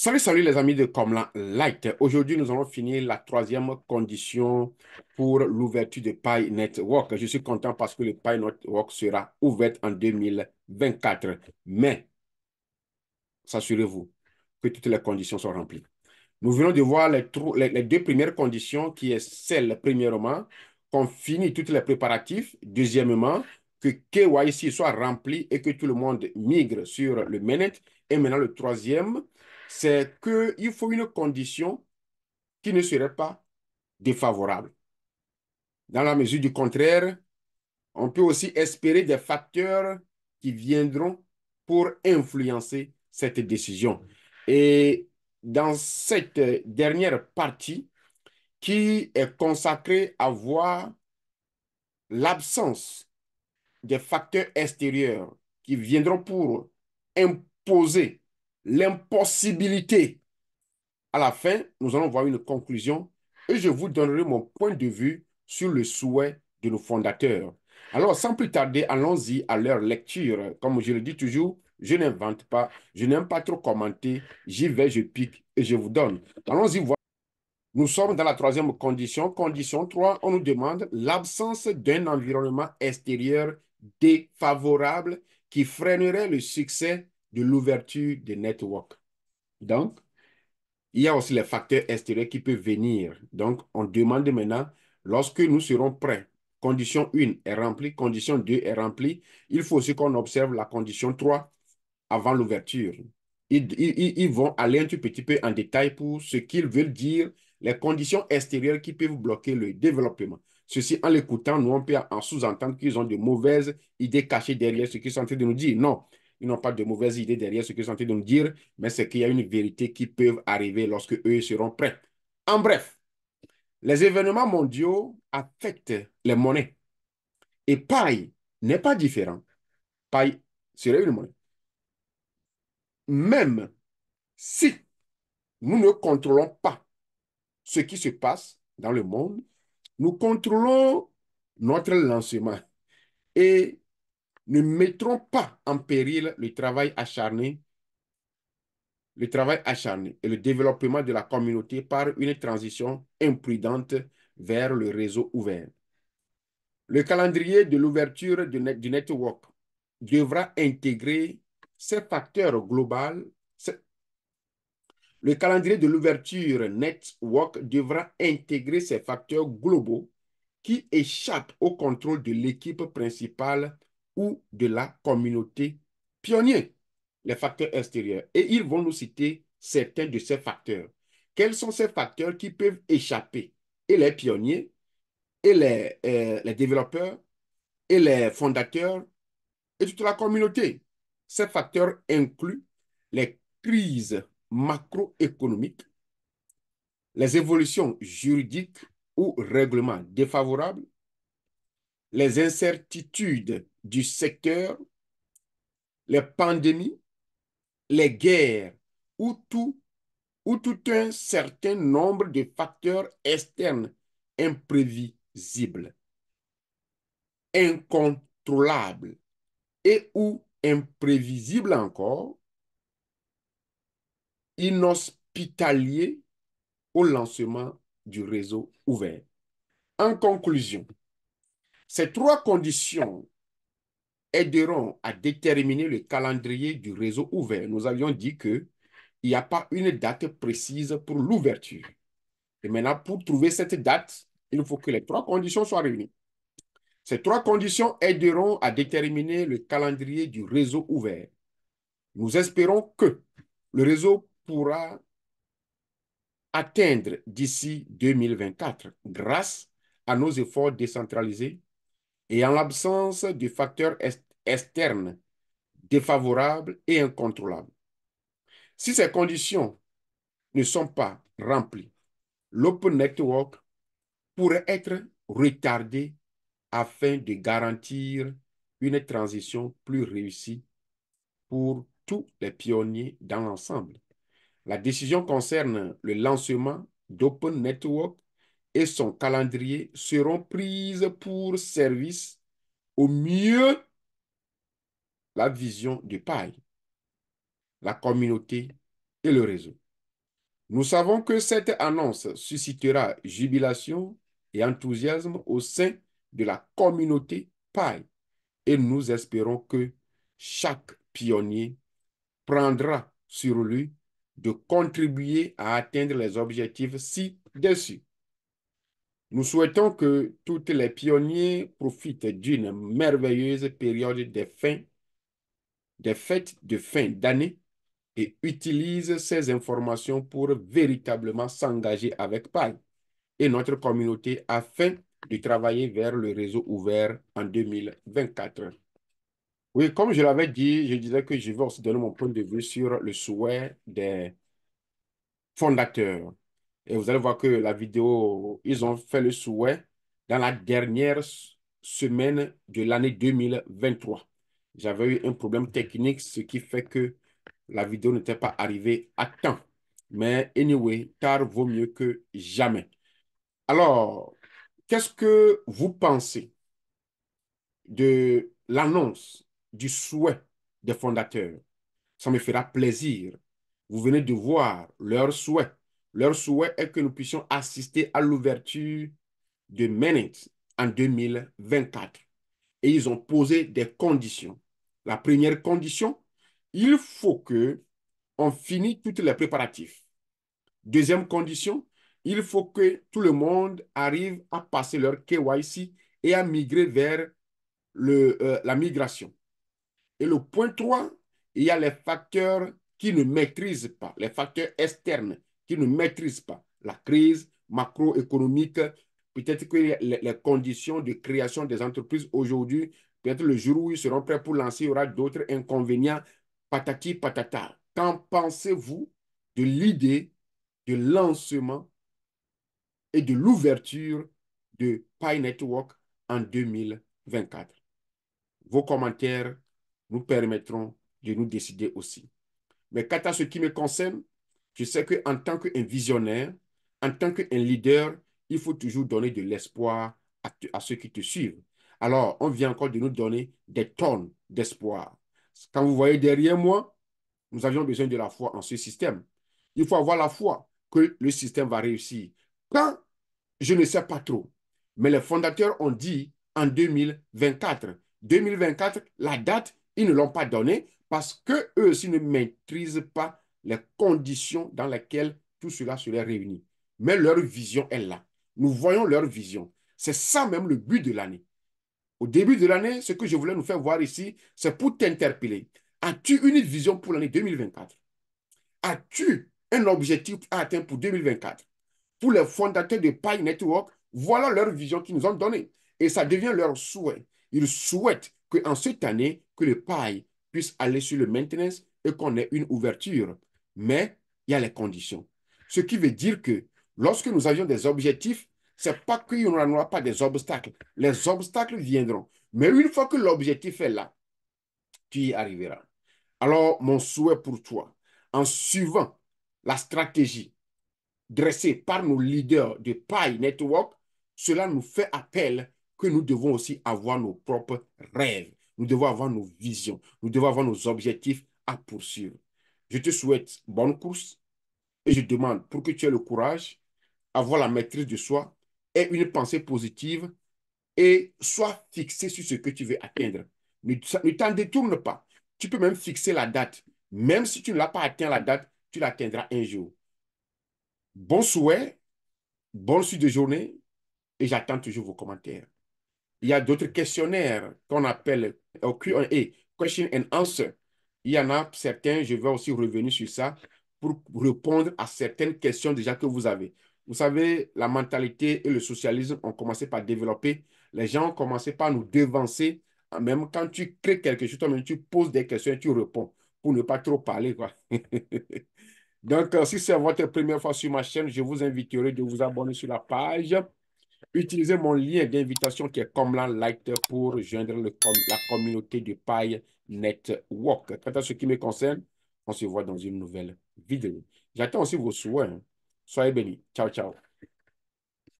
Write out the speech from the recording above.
Salut les amis de Comlan Light. Aujourd'hui, nous allons finir la troisième condition pour l'ouverture de Pi Network. Je suis content parce que le Pi Network sera ouvert en 2024. Mais, assurez-vous que toutes les conditions sont remplies. Nous venons de voir les deux premières conditions qui est celle, premièrement, qu'on finit tous les préparatifs. Deuxièmement, que KYC soit rempli et que tout le monde migre sur le mainnet. Et maintenant, le troisième, c'est qu'il faut une condition qui ne serait pas défavorable. Dans la mesure du contraire, on peut aussi espérer des facteurs qui viendront pour influencer cette décision. Et dans cette dernière partie, qui est consacrée à voir l'absence des facteurs extérieurs qui viendront pour imposer l'impossibilité. À la fin, nous allons voir une conclusion et je vous donnerai mon point de vue sur le souhait de nos fondateurs. Alors, sans plus tarder, allons-y à leur lecture. Comme je le dis toujours, je n'invente pas, je n'aime pas trop commenter, j'y vais, je pique et je vous donne. Allons-y voir. Nous sommes dans la troisième condition. Condition 3, on nous demande l'absence d'un environnement extérieur défavorable qui freinerait le succès de l'ouverture des networks. Donc, il y a aussi les facteurs extérieurs qui peuvent venir. Donc, on demande maintenant, lorsque nous serons prêts, condition 1 est remplie, condition 2 est remplie, il faut aussi qu'on observe la condition 3 avant l'ouverture. Ils vont aller un tout petit peu en détail pour ce qu'ils veulent dire, les conditions extérieures qui peuvent bloquer le développement. Ceci, en l'écoutant, nous, on peut en sous-entendre qu'ils ont de mauvaises idées cachées derrière ce qu'ils sont en train de nous dire. Non, ils n'ont pas de mauvaises idées derrière ce qu'ils sont en train de nous dire, mais c'est qu'il y a une vérité qui peut arriver lorsque eux seront prêts. En bref, les événements mondiaux affectent les monnaies. Et Pi n'est pas différent. Pi serait une monnaie. Même si nous ne contrôlons pas ce qui se passe dans le monde, nous contrôlons notre lancement et ne mettrons pas en péril le travail acharné et le développement de la communauté par une transition imprudente vers le réseau ouvert. Le calendrier de l'ouverture du network devra intégrer ces facteurs globaux. Le calendrier de l'ouverture network devra intégrer ces facteurs globaux qui échappent au contrôle de l'équipe principale ou de la communauté pionnier, les facteurs extérieurs. Et ils vont nous citer certains de ces facteurs. Quels sont ces facteurs qui peuvent échapper? Et les pionniers, et les développeurs, et les fondateurs, et toute la communauté. Ces facteurs incluent les crises macroéconomiques, les évolutions juridiques ou règlements défavorables, les incertitudes du secteur, les pandémies, les guerres ou tout un certain nombre de facteurs externes imprévisibles, incontrôlables et ou imprévisibles encore, inhospitaliers au lancement du réseau ouvert. En conclusion, ces trois conditions aideront à déterminer le calendrier du réseau ouvert. Nous avions dit qu'il n'y a pas une date précise pour l'ouverture. Et maintenant, pour trouver cette date, il faut que les trois conditions soient réunies. Ces trois conditions aideront à déterminer le calendrier du réseau ouvert. Nous espérons que le réseau pourra atteindre d'ici 2024 grâce à nos efforts décentralisés et en l'absence de facteurs externes défavorables et incontrôlables. Si ces conditions ne sont pas remplies, l'Open Network pourrait être retardé afin de garantir une transition plus réussie pour tous les pionniers dans l'ensemble. La décision concerne le lancement d'Open Network et son calendrier seront prises pour service au mieux la vision de paille, la communauté et le réseau. Nous savons que cette annonce suscitera jubilation et enthousiasme au sein de la communauté paille et nous espérons que chaque pionnier prendra sur lui de contribuer à atteindre les objectifs ci-dessus. Nous souhaitons que tous les pionniers profitent d'une merveilleuse période des fêtes de fin d'année et utilisent ces informations pour véritablement s'engager avec Paille et notre communauté afin de travailler vers le réseau ouvert en 2024. Oui, comme je l'avais dit, je disais que je vais aussi donner mon point de vue sur le souhait des fondateurs. Et vous allez voir que la vidéo, ils ont fait le souhait dans la dernière semaine de l'année 2023. J'avais eu un problème technique, ce qui fait que la vidéo n'était pas arrivée à temps. Mais anyway, tard vaut mieux que jamais. Alors, qu'est-ce que vous pensez de l'annonce du souhait des fondateurs? Ça me fera plaisir. Vous venez de voir leur souhait. Leur souhait est que nous puissions assister à l'ouverture de Menet en 2024. Et ils ont posé des conditions. La première condition, il faut que on finisse tous les préparatifs. Deuxième condition, il faut que tout le monde arrive à passer leur KYC et à migrer vers la migration. Et le point 3, il y a les facteurs qui ne maîtrisent pas, les facteurs externes qui ne maîtrisent pas la crise macroéconomique. Peut-être que les conditions de création des entreprises aujourd'hui, peut-être le jour où ils seront prêts pour lancer, il y aura d'autres inconvénients, patati patata. Qu'en pensez-vous de l'idée de lancement et de l'ouverture de Pi Network en 2024? Vos commentaires nous permettront de nous décider aussi. Mais quant à ce qui me concerne, je sais qu'en tant qu'un visionnaire, en tant qu'un leader, il faut toujours donner de l'espoir à ceux qui te suivent. Alors, on vient encore de nous donner des tonnes d'espoir. Quand vous voyez derrière moi, nous avions besoin de la foi en ce système. Il faut avoir la foi que le système va réussir. Quand je ne sais pas trop. Mais les fondateurs ont dit en 2024. 2024, la date, ils ne l'ont pas donnée parce qu'eux aussi ne maîtrisent pas les conditions dans lesquelles tout cela serait réuni. Mais leur vision est là. Nous voyons leur vision. C'est ça même le but de l'année. Au début de l'année, ce que je voulais nous faire voir ici, c'est pour t'interpeller. As-tu une vision pour l'année 2024? As-tu un objectif à atteindre pour 2024? Pour les fondateurs de Pi Network, voilà leur vision qu'ils nous ont donnée. Et ça devient leur souhait. Ils souhaitent qu'en cette année, que le Pi puisse aller sur le maintenance et qu'on ait une ouverture. Mais il y a les conditions. Ce qui veut dire que lorsque nous avions des objectifs, ce n'est pas qu'il n'y en aura pas des obstacles. Les obstacles viendront. Mais une fois que l'objectif est là, tu y arriveras. Alors, mon souhait pour toi, en suivant la stratégie dressés par nos leaders de Pi Network, cela nous fait appel que nous devons aussi avoir nos propres rêves. Nous devons avoir nos visions. Nous devons avoir nos objectifs à poursuivre. Je te souhaite bonne course et je demande pour que tu aies le courage, avoir la maîtrise de soi et une pensée positive et sois fixé sur ce que tu veux atteindre. Ne t'en détourne pas. Tu peux même fixer la date. Même si tu ne l'as pas atteint la date, tu l'atteindras un jour. Bon souhait, bonne suite de journée et j'attends toujours vos commentaires. Il y a d'autres questionnaires qu'on appelle Q&A, Question and Answer. Il y en a certains, je vais aussi revenir sur ça pour répondre à certaines questions déjà que vous avez. Vous savez, la mentalité et le socialisme ont commencé par développer. Les gens ont commencé par nous devancer. Même quand tu crées quelque chose, toi-même, tu poses des questions et tu réponds pour ne pas trop parler, quoi. Donc, si c'est votre première fois sur ma chaîne, je vous inviterai de vous abonner sur la page. Utilisez mon lien d'invitation qui est comme like pour joindre la communauté de Pi Network. Quant à ce qui me concerne, on se voit dans une nouvelle vidéo. J'attends aussi vos souhaits, hein. Soyez bénis. Ciao, ciao.